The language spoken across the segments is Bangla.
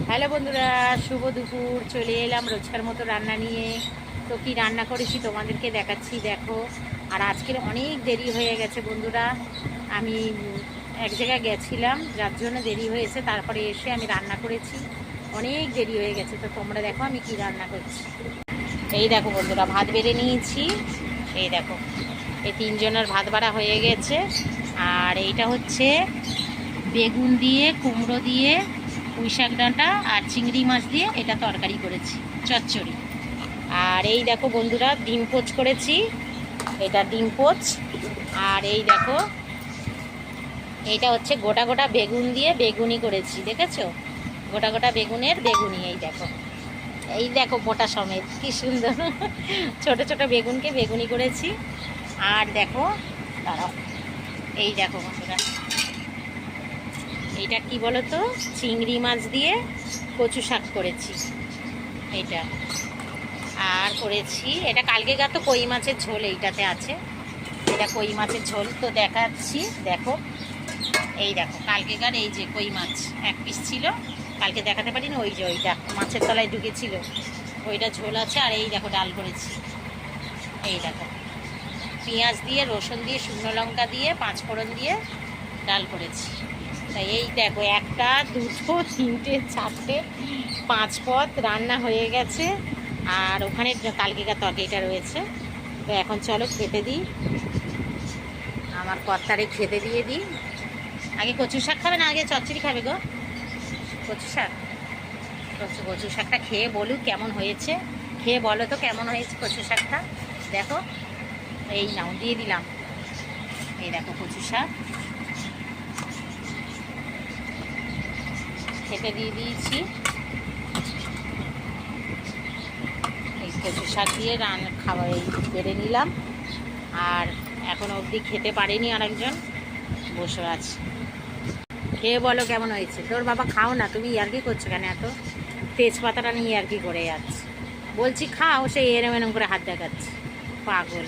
হ্যালো বন্ধুরা, শুভ দুপুর। চলে এলাম রোজকার মতো রান্না নিয়ে। তো কি রান্না করেছি তোমাদেরকে দেখাচ্ছি, দেখো। আর আজকের অনেক দেরি হয়ে গেছে বন্ধুরা। আমি এক জায়গায় গেছিলাম, যার জন্য দেরি হয়েছে। তারপরে এসে আমি রান্না করেছি, অনেক দেরি হয়ে গেছে। তো তোমরা দেখো আমি কি রান্না করছি। এই দেখো বন্ধুরা, ভাত বেড়ে নিয়েছি। এই দেখো, এই তিনজনের ভাত বাড়া হয়ে গেছে। আর এইটা হচ্ছে বেগুন দিয়ে, কুমড়ো দিয়ে, পুঁই শাক ডাঁটা আর চিংড়ি মাছ দিয়ে এটা তরকারি করেছি, চচ্চড়ি। আর এই দেখো বন্ধুরা, ডিম পোচ করেছি, এটা ডিম পোচ। আর এই দেখো, এইটা হচ্ছে গোটা গোটা বেগুন দিয়ে বেগুনি করেছি, দেখেছো? গোটা গোটা বেগুনের বেগুনি। এই দেখো মোটা সমেত, কি সুন্দর। ছোট ছোট বেগুনকে বেগুনি করেছি। আর দেখো, দাঁড়াও, এই দেখো বন্ধুরা, এইটা কি বলো তো, চিংড়ি মাছ দিয়ে কচু শাক করেছি এইটা। আর করেছি এটা কালকে গা তো কই মাছের ঝোল এইটাতে আছে, এটা কই মাছের ঝোল। তো দেখাচ্ছি, দেখো। এই দেখো কালকেকার এই যে কই মাছ এক পিস ছিল, কালকে দেখাতে পারিনি, ওই যে ওইটা মাছের তলায় ঢুকেছিল, ওইটা ঝোল আছে। আর এই দেখো ডাল করেছি, এই দেখো পেঁয়াজ দিয়ে, রসুন দিয়ে, শুকনো লঙ্কা দিয়ে, পাঁচফোড়ন দিয়ে ডাল করেছি। তাই এই দেখো, একটা দুটো তিনটে চারটে পাঁচ পদ রান্না হয়ে গেছে। আর ওখানে কালকেকার তরকারিটা রয়েছে। তো এখন চলো খেতে দিই, আমার কর্তারে খেতে দিয়ে দিই। আগে কচু শাক খাবে না আগে চচ্চড়ি খাবে গো? কচু শাক, কচু শাকটা খেয়ে বলুক কেমন হয়েছে। খেয়ে বলো তো কেমন হয়েছে কচু শাকটা। দেখো, এই নাও দিয়ে দিলাম। এই দেখো কচু শাক খেতে দিয়ে দিয়েছি। এই কচু শাক দিয়ে খাবার এই বেড়ে নিলাম। আর এখনো অবধি খেতে পারেনি আরেকজন, বসে আছে। খেয়ে বলো কেমন হয়েছে। তোর বাবা খাও না, তুমি ইয়ার্কি করছো কেন এত? তেজপাতাটা নিয়ে ইয়ার্কি করে যাচ্ছে, বলছি খাও, সেই এরম এরম করে হাত দেখাচ্ছে, পাগল।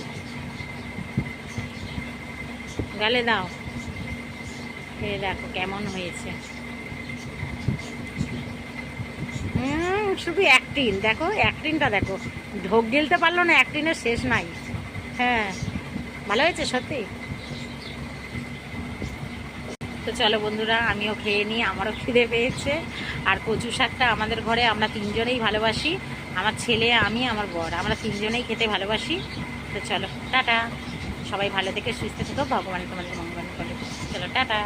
গালে দাও, খেয়ে দেখো কেমন হয়েছে। শুধু অ্যাক্টিং দেখো, অ্যাক্টিংটা দেখো, ঢোক গিলতে পারলো না, অ্যাক্টিংয়ের শেষ নাই। হ্যাঁ, ভালো হয়েছে সত্যি। তো চলো বন্ধুরা, আমিও খেয়ে নিই, আমারও খিদে পেয়েছে। আর কচু শাকটা আমাদের ঘরে আমরা তিনজনেই ভালোবাসি, আমার ছেলে, আমি, আমার বর, আমরা তিনজনেই খেতে ভালোবাসি। তো চলো টাটা, সবাই ভালো থেকে সুস্থ থেকো, ভগবান তোমাদের মঙ্গল করে। চলো টাটা।